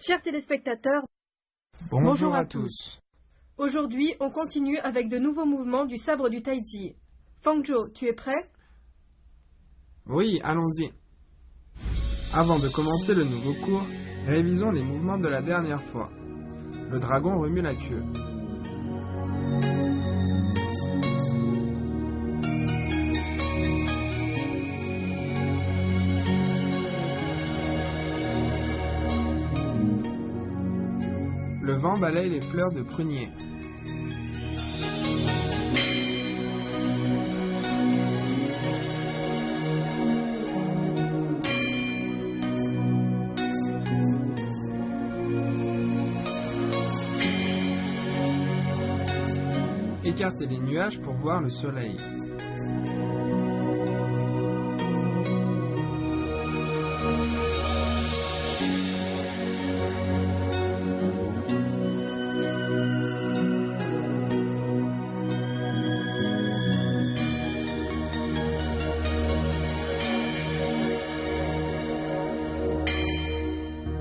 Chers téléspectateurs, bonjour à tous. Aujourd'hui, on continue avec de nouveaux mouvements du sabre du Taiji. Fangzhou, tu es prêt? Oui, allons-y. Avant de commencer le nouveau cours, révisons les mouvements de la dernière fois. Le dragon remue la queue. Le vent balaye les fleurs de prunier. Écartez les nuages pour voir le soleil.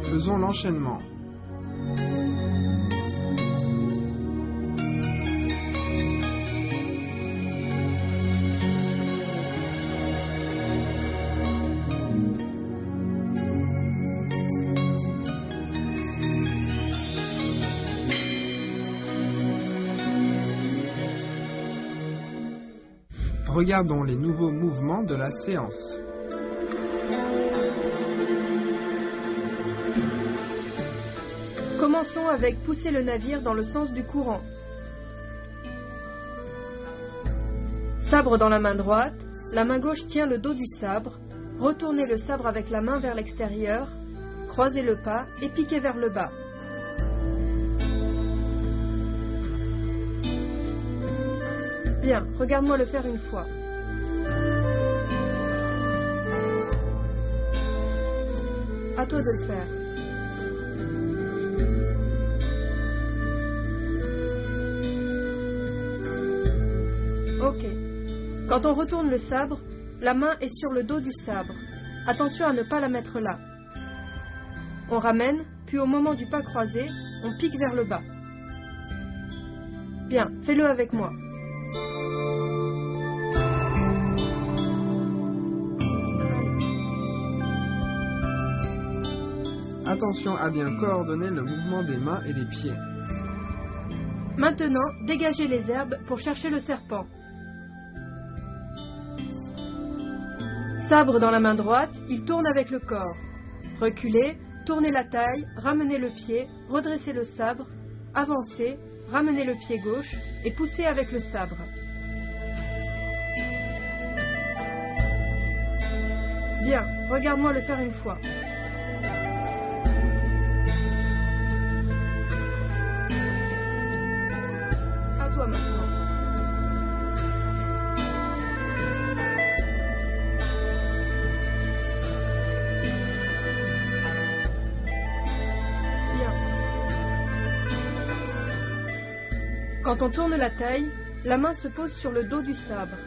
Faisons l'enchaînement. Regardons les nouveaux mouvements de la séance. Commençons avec pousser le navire dans le sens du courant. Sabre dans la main droite, la main gauche tient le dos du sabre, retournez le sabre avec la main vers l'extérieur, croisez le pas et piquez vers le bas. Bien, regarde-moi le faire une fois. À toi de le faire. Ok. Quand on retourne le sabre, la main est sur le dos du sabre. Attention à ne pas la mettre là. On ramène, puis au moment du pas croisé, on pique vers le bas. Bien, fais-le avec moi. Attention à bien coordonner le mouvement des mains et des pieds. Maintenant, dégagez les herbes pour chercher le serpent. Sabre dans la main droite, il tourne avec le corps. Reculez, tournez la taille, ramenez le pied, redressez le sabre, avancez, ramenez le pied gauche et poussez avec le sabre. Bien, regarde-moi le faire une fois. À toi maintenant. Quand on tourne la taille, la main se pose sur le dos du sabre.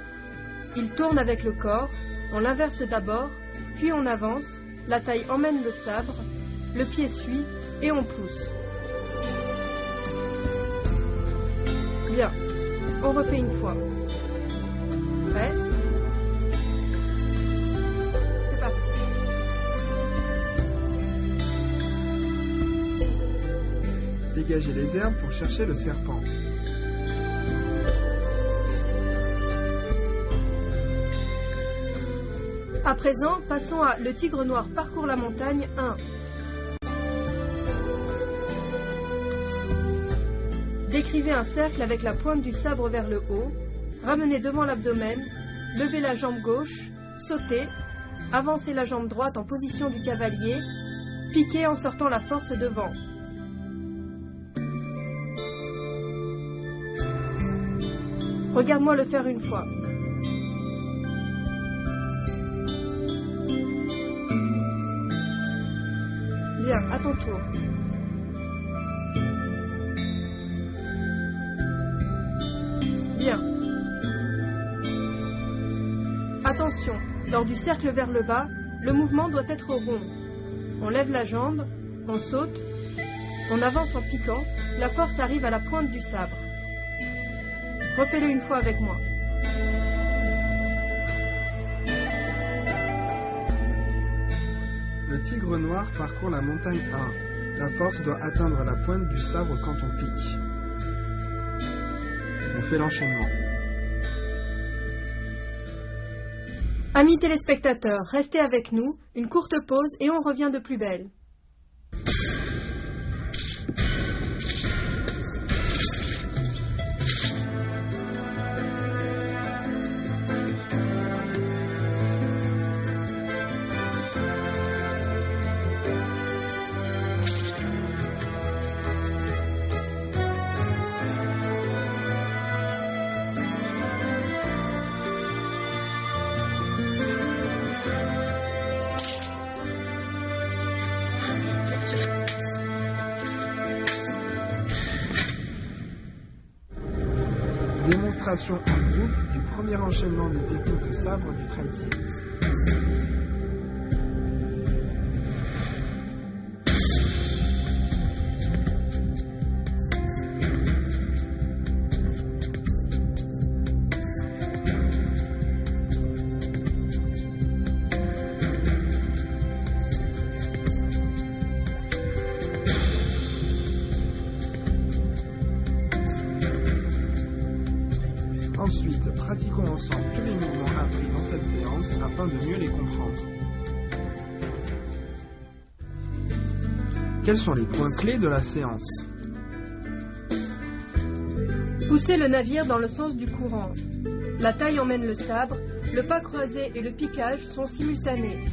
Il tourne avec le corps, on l'inverse d'abord, puis on avance, la taille emmène le sabre, le pied suit et on pousse. Bien, on refait une fois. Prêt? C'est parti. Dégagez les herbes pour chercher le serpent. À présent, passons à Le tigre noir parcourt la montagne 1. Décrivez un cercle avec la pointe du sabre vers le haut, ramenez devant l'abdomen, levez la jambe gauche, sautez, avancez la jambe droite en position du cavalier, piquez en sortant la force devant. Regarde-moi le faire une fois. Bien, à ton tour. Bien. Attention, lors du cercle vers le bas, le mouvement doit être rond. On lève la jambe, on saute, On avance en piquant, la force arrive à la pointe du sabre. Refais-le une fois avec moi. Le tigre noir parcourt la montagne 1. La force doit atteindre la pointe du sabre quand on pique. On fait l'enchaînement. Amis téléspectateurs, restez avec nous, une courte pause et on revient de plus belle. Démonstration en groupe du premier enchaînement des piquants de sabre du traîtier. Ensuite, pratiquons ensemble tous les mouvements appris dans cette séance afin de mieux les comprendre. Quels sont les points clés de la séance? Poussez le navire dans le sens du courant. La taille emmène le sabre, le pas croisé et le piquage sont simultanés.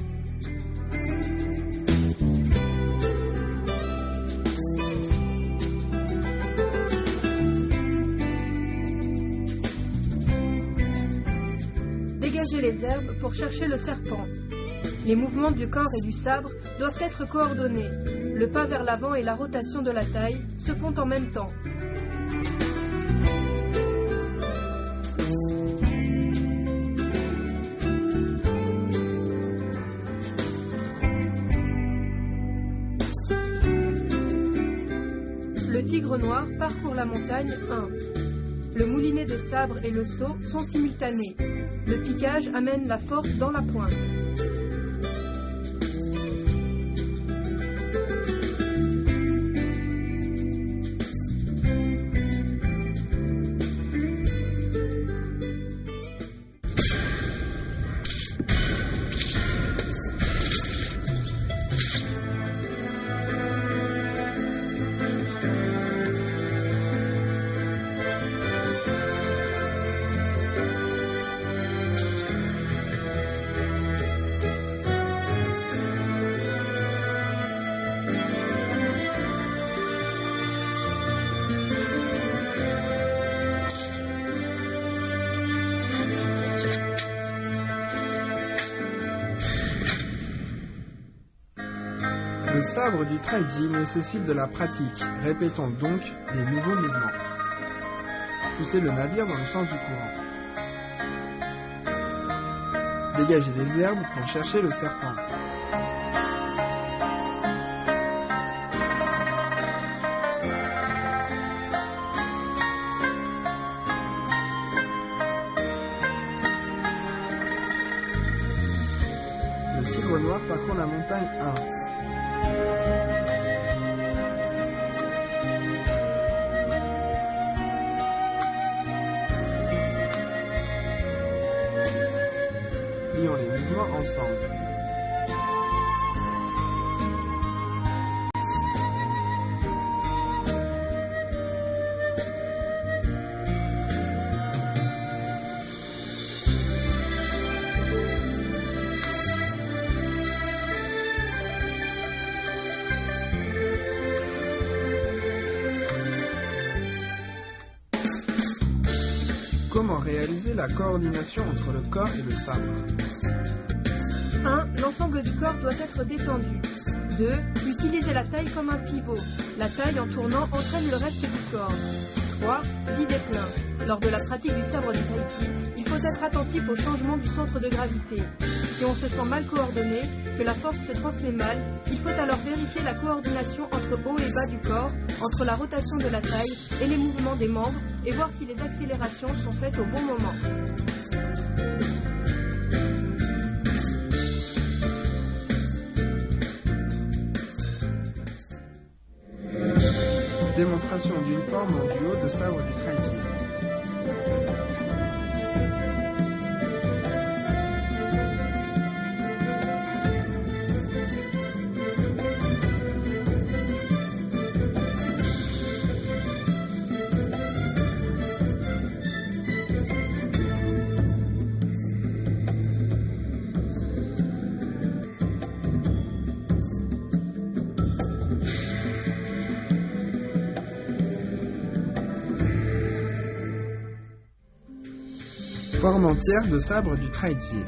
Dégagez les herbes pour chercher le serpent. Les mouvements du corps et du sabre doivent être coordonnés. Le pas vers l'avant et la rotation de la taille se font en même temps. Le tigre noir parcourt la montagne 1. Le moulinet de sabre et le saut sont simultanés. Le piquage amène la force dans la pointe. Le sabre du traîtier nécessite de la pratique. Répétons donc les nouveaux mouvements. Poussez le navire dans le sens du courant. Dégagez les herbes pour chercher le serpent. Le tigre noir parcourt la montagne 1. Plions les mouvements ensemble. Comment réaliser la coordination entre le corps et le sabre? 1. L'ensemble du corps doit être détendu. 2. Utilisez la taille comme un pivot. La taille en tournant entraîne le reste du corps. Parfois, vide et plein. Lors de la pratique du sabre du Tai-Chi, il faut être attentif au changement du centre de gravité. Si on se sent mal coordonné, que la force se transmet mal, il faut alors vérifier la coordination entre haut et bas du corps, entre la rotation de la taille et les mouvements des membres, et voir si les accélérations sont faites au bon moment. Démonstration d'une forme en duo de sabre du Tai-Chi. Forme entière de sabre du Tai-Chi.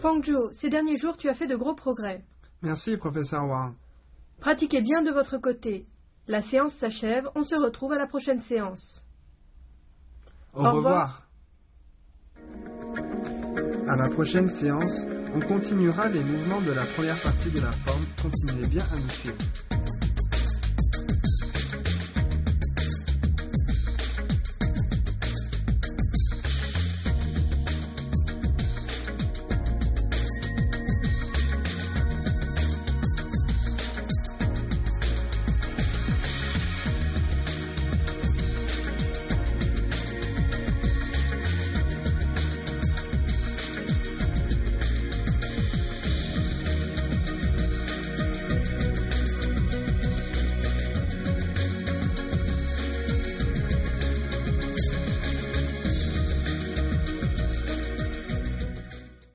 Fangzhou, ces derniers jours, tu as fait de gros progrès. Merci, professeur Wang. Pratiquez bien de votre côté. La séance s'achève, on se retrouve à la prochaine séance. Au revoir. À la prochaine séance, on continuera les mouvements de la première partie de la forme. Continuez bien à nous suivre.